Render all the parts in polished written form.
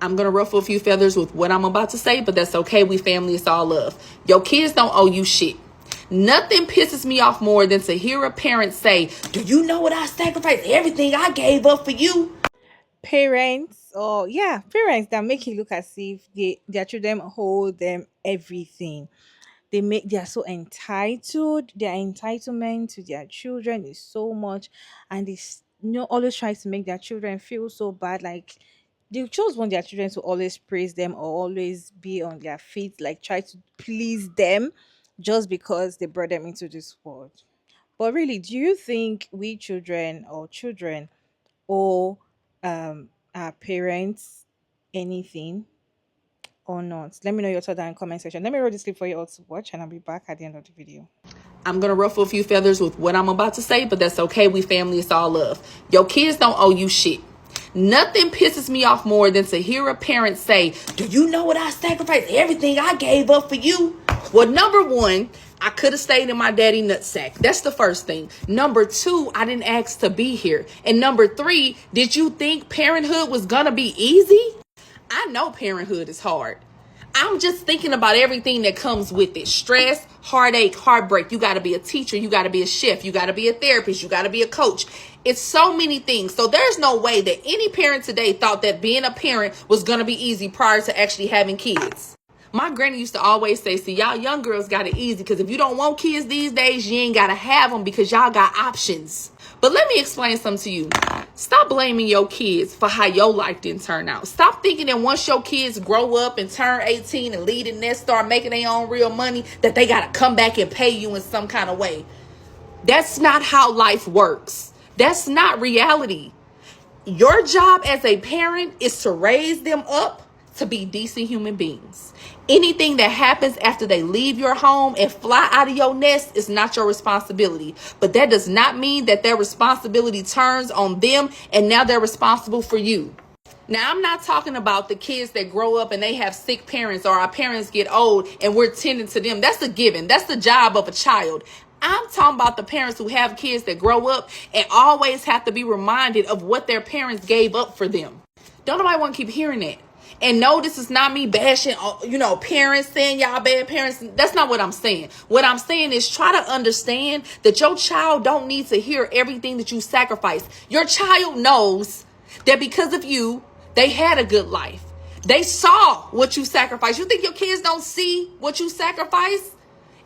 I'm going to ruffle a few feathers with what I'm about to say, but that's okay. We family, it's all love. Your kids don't owe you shit. Nothing pisses me off more than to hear a parent say, do you know what I sacrificed? Everything I gave up for you. Parents that make it look as if their children hold them everything. They are so entitled. Their entitlement to their children is so much, and always try to make their children feel so bad. Like they just want their children to always praise them or always be on their feet, like try to please them just because they brought them into this world. But really, do you think we children owe our parents anything or not? Let me know your thoughts down in the comment section. Let me roll this clip for you all to watch, and I'll be back at the end of the video. I'm going to ruffle a few feathers with what I'm about to say, but that's okay. We family, it's all love. Your kids don't owe you shit. Nothing pisses me off more than to hear a parent say, do you know what I sacrificed? Everything I gave up for you. Well, number one, I could have stayed in my daddy nutsack. That's the first thing. Number two, I didn't ask to be here. And number three, did you think parenthood was going to be easy? I know parenthood is hard. I'm just thinking about everything that comes with it. Stress, heartache, heartbreak. You got to be a teacher. You got to be a chef. You got to be a therapist. You got to be a coach. It's so many things. So there's no way that any parent today thought that being a parent was going to be easy prior to actually having kids. My granny used to always say, see, y'all young girls got it easy because if you don't want kids these days, you ain't got to have them because y'all got options. But let me explain something to you. Stop blaming your kids for how your life didn't turn out. Stop thinking that once your kids grow up and turn 18 and lead the nest, start making their own real money, that they got to come back and pay you in some kind of way. That's not how life works. That's not reality. Your job as a parent is to raise them up to be decent human beings. Anything that happens after they leave your home and fly out of your nest is not your responsibility. But that does not mean that their responsibility turns on them and now they're responsible for you. Now, I'm not talking about the kids that grow up and they have sick parents or our parents get old and we're tending to them. That's a given. That's the job of a child. I'm talking about the parents who have kids that grow up and always have to be reminded of what their parents gave up for them. Don't nobody want to keep hearing that. And no, this is not me bashing, parents, saying y'all bad parents. That's not what I'm saying. What I'm saying is try to understand that your child don't need to hear everything that you sacrifice. Your child knows that because of you, they had a good life. They saw what you sacrificed. You think your kids don't see what you sacrifice?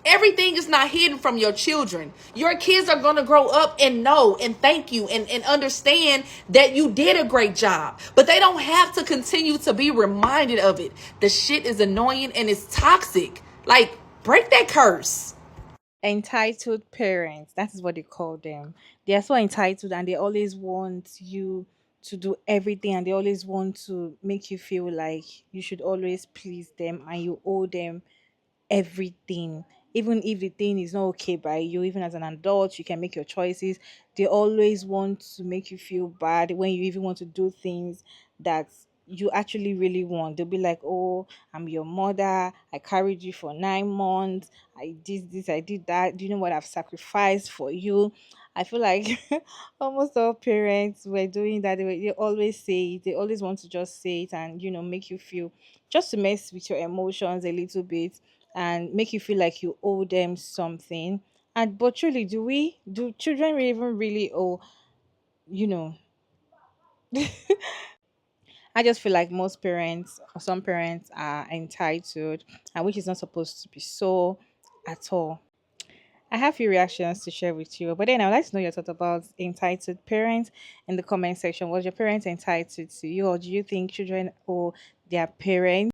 Everything is not hidden from your children. Your kids are going to grow up and know and thank you and understand that you did a great job. But they don't have to continue to be reminded of it. The shit is annoying and it's toxic. Like, break that curse. Entitled parents, that is what they call them. They are so entitled and they always want you to do everything, and they always want to make you feel like you should always please them and you owe them everything. Even if the thing is not okay by you, even as an adult, you can make your choices. They always want to make you feel bad when you even want to do things that you actually really want. They'll be like, oh, I'm your mother, I carried you for 9 months, I did this, I did that, do you know what I've sacrificed for you? I feel like almost all parents were doing that. They always say it. They always want to just say it and make you feel, just to mess with your emotions a little bit and make you feel like you owe them something. And but truly, do children even really owe, you know I just feel like most parents or some parents are entitled, and which is not supposed to be so at all. I have few reactions to share with you, but then I'd like to know your thoughts about entitled parents in the comment section. Was your parents entitled to you, or do you think children owe their parents?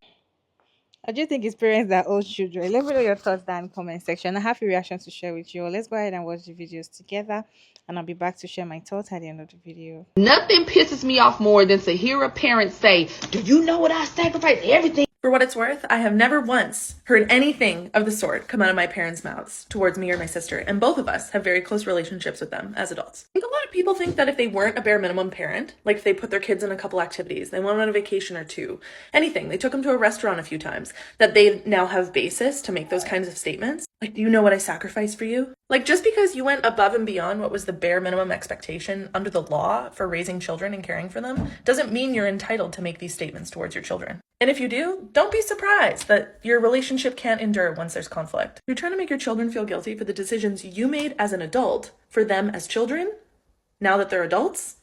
I do think it's parents that owe children. Let me know your thoughts down in the comment section. I have a reaction to share with you. Let's go ahead and watch the videos together, and I'll be back to share my thoughts at the end of the video. Nothing pisses me off more than to hear a parent say, do you know what I sacrificed? Everything. For what it's worth, I have never once heard anything of the sort come out of my parents' mouths towards me or my sister, and both of us have very close relationships with them as adults. I think a lot of people think that if they weren't a bare minimum parent, like if they put their kids in a couple activities, they went on a vacation or two, anything, they took them to a restaurant a few times, that they now have basis to make those kinds of statements. Like, do you know what I sacrificed for you? Like, just because you went above and beyond what was the bare minimum expectation under the law for raising children and caring for them doesn't mean you're entitled to make these statements towards your children. And if you do, don't be surprised that your relationship can't endure once there's conflict. You're trying to make your children feel guilty for the decisions you made as an adult for them as children, now that they're adults.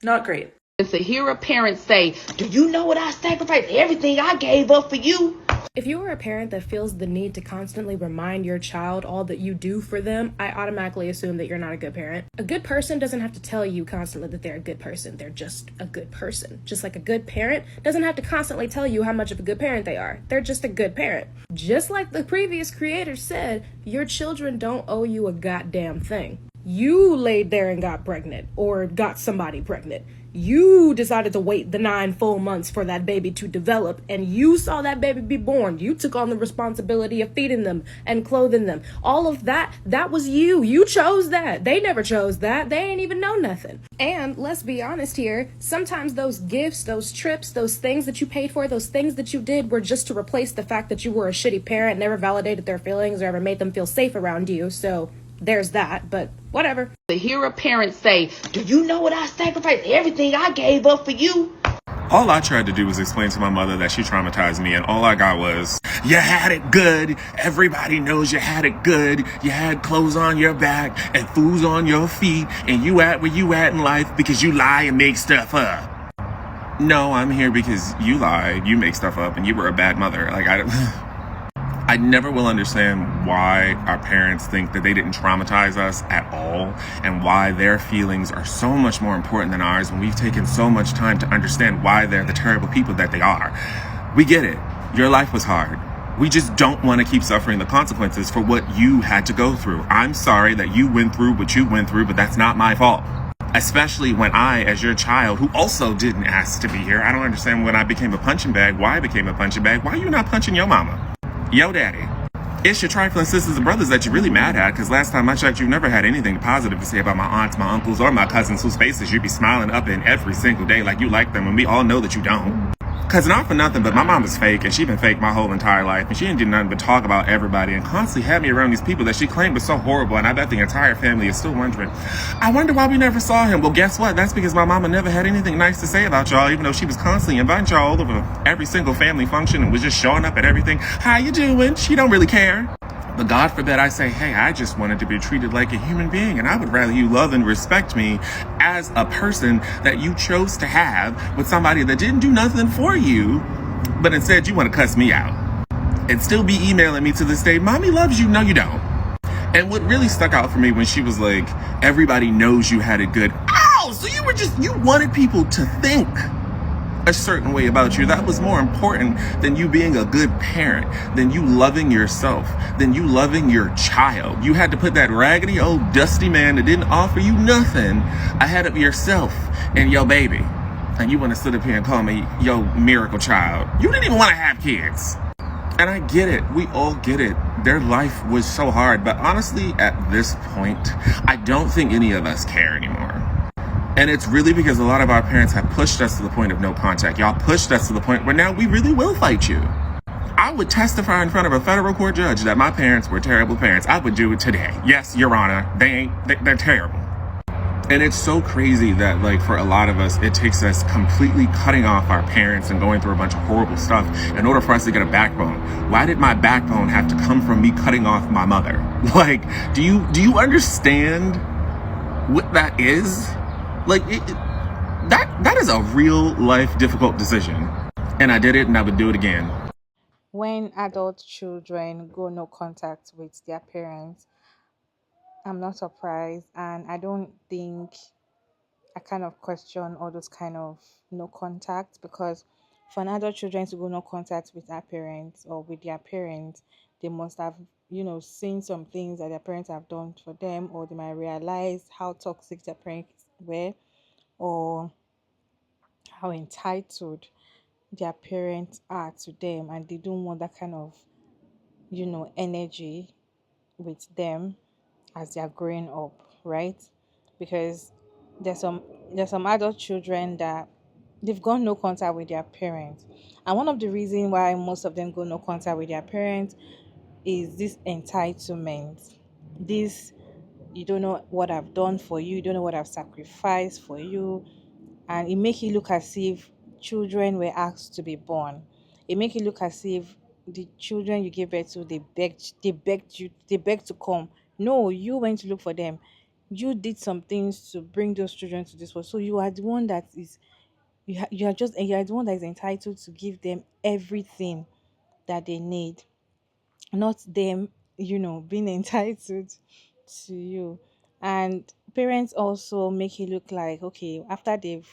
Not great. And to hear a parent say, do you know what I sacrificed? Everything I gave up for you. If you are a parent that feels the need to constantly remind your child all that you do for them, I automatically assume that you're not a good parent. A good person doesn't have to tell you constantly that they're a good person. They're just a good person. Just like a good parent doesn't have to constantly tell you how much of a good parent they are. They're just a good parent. Just like the previous creator said, your children don't owe you a goddamn thing. You laid there and got pregnant or got somebody pregnant. You decided to wait the 9 full months for that baby to develop, and you saw that baby be born. You took on the responsibility of feeding them and clothing them. All of that was you. You chose that. They never chose that. They ain't even know nothing. And let's be honest here, sometimes those gifts, those trips, those things that you paid for, those things that you did were just to replace the fact that you were a shitty parent, never validated their feelings or ever made them feel safe around you. So there's that, but whatever. To hear a parent say, do you know what I sacrificed? Everything I gave up for you. All I tried to do was explain to my mother that she traumatized me, and all I got was, you had it good. Everybody knows you had it good. You had clothes on your back and foods on your feet, and you at where you at in life because you lie and make stuff up. No, I'm here because you lied, you make stuff up, and you were a bad mother. Like, I never will understand why our parents think that they didn't traumatize us at all, and why their feelings are so much more important than ours when we've taken so much time to understand why they're the terrible people that they are. We get it. Your life was hard. We just don't want to keep suffering the consequences for what you had to go through. I'm sorry that you went through what you went through, but that's not my fault. Especially when I, as your child, who also didn't ask to be here, I don't understand when I became a punching bag, why I became a punching bag. Why are you not punching your mama? Yo, daddy. It's your trifling sisters and brothers that you're really mad at, because last time I checked, you never had anything positive to say about my aunts, my uncles, or my cousins whose faces you'd be smiling up in every single day like you like them, and we all know that you don't. Because not for nothing, but my mom is fake, and she been fake my whole entire life, and she didn't do nothing but talk about everybody and constantly had me around these people that she claimed was so horrible, and I bet the entire family is still wondering, I wonder why we never saw him. Well, guess what? That's because my mama never had anything nice to say about y'all, even though she was constantly inviting y'all all over every single family function and was just showing up at everything. How you doing? She don't really care. But God forbid I say, hey, I just wanted to be treated like a human being, and I would rather you love and respect me as a person that you chose to have with somebody that didn't do nothing for you, but instead you want to cuss me out and still be emailing me to this day, mommy loves you. No, you don't. And what really stuck out for me when she was like, everybody knows you had it good. Ow! So you wanted people to think a certain way about you. That was more important than you being a good parent, than you loving yourself, than you loving your child. You had to put that raggedy old dusty man that didn't offer you nothing ahead of yourself and your baby. And you want to sit up here and call me your miracle child. You didn't even want to have kids. And I get it. We all get it. Their life was so hard. But honestly, at this point, I don't think any of us care anymore. And it's really because a lot of our parents have pushed us to the point of no contact. Y'all pushed us to the point where now we really will fight you. I would testify in front of a federal court judge that my parents were terrible parents. I would do it today. Yes, Your Honor, they're terrible. And it's so crazy that, like, for a lot of us, it takes us completely cutting off our parents and going through a bunch of horrible stuff in order for us to get a backbone. Why did my backbone have to come from me cutting off my mother? Like, do you understand what that is? Like, that is a real life difficult decision. And I did it, and I would do it again. When adult children go no contact with their parents, I'm not surprised, and I don't think I kind of question all those kind of no contact, because for an adult children to go no contact with their parents or with their parents, they must have, seen some things that their parents have done for them, or they might realize how toxic their parents were, or how entitled their parents are to them, and they don't want that kind of, energy with them as they're growing up, right? Because there's some adult children that they've gone no contact with their parents. And one of the reasons why most of them go no contact with their parents is this entitlement. This, you don't know what I've done for you, you don't know what I've sacrificed for you, and it make you look as if children were asked to be born. It make you look as if the children you gave birth to, they begged to come. No, you went to look for them. You did some things to bring those children to this world. So you are the one that is, you are the one that is entitled to give them everything that they need, not them, being entitled to you. And parents also make it look like, okay, after they've,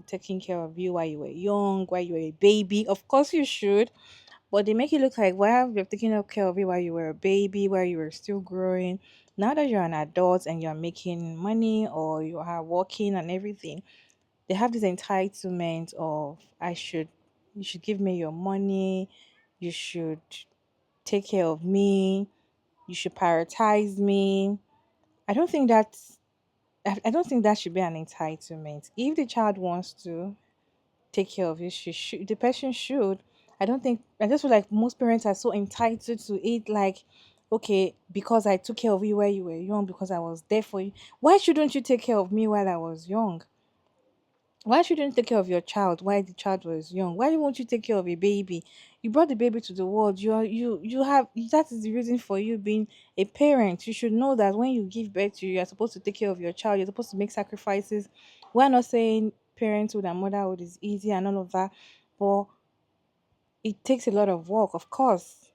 taken care of you while you were young, while you were a baby, of course you should, but they make it look like, while they've taken care of you while you were a baby, while you were still growing, now that you're an adult and you're making money or you are working and everything, they have this entitlement of, you should give me your money, you should take care of me, you should prioritize me. I don't think that's I don't think that should be an entitlement. If the child wants to take care of you, the person should. I just feel like most parents are so entitled to it, like, okay, because I took care of you while you were young, because I was there for you. Why shouldn't you take care of me while I was young? Why shouldn't you take care of your child while the child was young? Why won't you take care of a baby? You brought the baby to the world. You have, that is the reason for you being a parent. You should know that when you give birth to, you are supposed to take care of your child. You're supposed to make sacrifices. We're not saying parenthood and motherhood is easy and all of that, but it takes a lot of work, of course.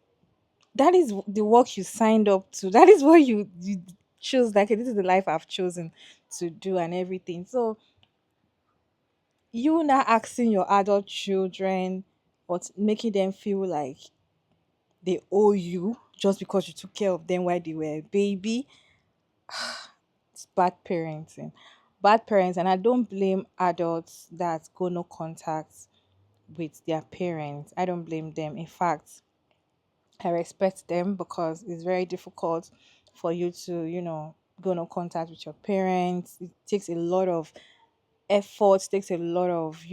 That is the work you signed up to. That is what you chose. Like, this is the life I've chosen to do and everything. So you now asking your adult children, but making them feel like they owe you just because you took care of them while they were a baby, it's bad parenting. Bad parents, and I don't blame adults that go no contact with their parents. I don't blame them. In fact, I respect them because it's very difficult for you to, go no contact with your parents. It takes a lot of effort, takes a lot of,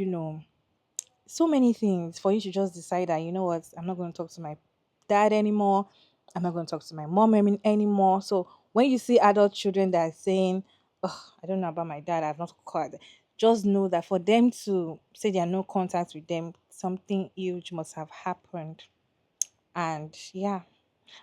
so many things for you to just decide that, you know what, I'm not going to talk to my dad anymore, I'm not going to talk to my mom anymore. So when you see adult children that are saying, oh, I don't know about my dad, I've not called, just know that for them to say they are no contact with them, something huge must have happened. And yeah,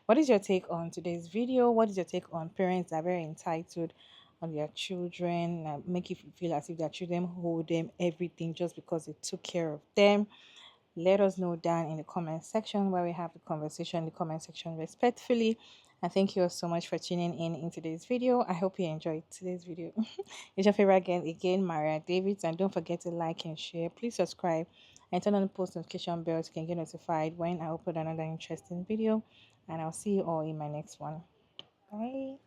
what is your take on today's video? What is your take on parents that are very entitled on their children, make you feel as if their children hold them everything just because they took care of them? Let us know down in the comment section, where we have the conversation in the comment section respectfully. And thank you all so much for tuning in today's video. I hope you enjoyed today's video. It's your favorite again, Maria Davids. And don't forget to like and share. Please subscribe and turn on the post notification bell so you can get notified when I upload another interesting video. And I'll see you all in my next one. Bye.